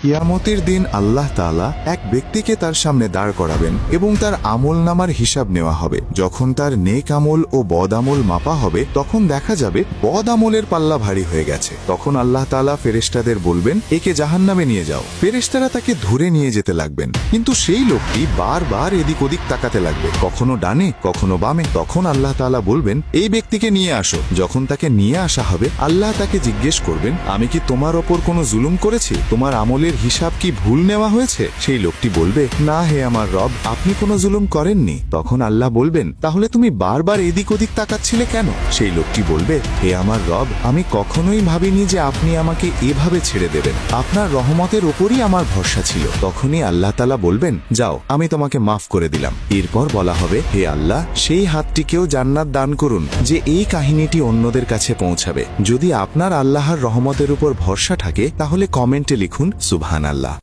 কিয়ামতের দিন আল্লাহ তাআলা এক ব্যক্তিকে তার সামনে দাঁড় করাবেন এবং তার আমলনামার হিসাব নেওয়া হবে। যখন তার নেক আমল ও বদ আমল মাপা হবে তখন দেখা যাবে বদ আমলের পাল্লা ভারী হয়ে গেছে। তখন আল্লাহ তাআলা ফেরেশতাদের বলবেন, একে জাহান্নামে নিয়ে যাও। ফেরেশতারা তাকে ধরে নিয়ে যেতে লাগবেন, কিন্তু সেই লোকটি বারবার এদিক ওদিক তাকাতে লাগবে, কখনো ডানে কখনো বামে। তখন আল্লাহ তাআলা বলবেন, এই ব্যক্তিকে নিয়ে আসো। যখন তাকে নিয়ে আসা হবে আল্লাহ তাকে জিজ্ঞেস করবেন, আমি কি তোমার ওপর কোনো জুলুম করেছি? তোমার আমলের হিসাব কি ভুল নেওয়া হয়েছে? সেই লোকটি বলবে, না হে আমার রব, আপনি কোনো জুলুম করেননি। তখন আল্লাহ বলবেন, তাহলে তুমি বারবার এদিক ওদিক তাকাচ্ছিলে কেন? সেই লোকটি বলবে, হে আমার রব, আমি কখনোই ভাবিনি যে আপনি আমাকে এভাবে ছেড়ে দেবেন। আপনার রহমতের ওপরই আমার ভরসা ছিল। তখনই আল্লাহ তাআলা বলবেন, যাও, আমি তোমাকে মাফ করে দিলাম। এরপর বলা হবে, হে আল্লাহ, সেই হাতটিকেও জান্নাত দান করুন যে এই কাহিনীটি অন্যদের কাছে পৌঁছাবে। যদি আপনার আল্লাহর রহমতের উপর ভরসা থাকে তাহলে কমেন্টে লিখুন সুবহানাল্লাহ।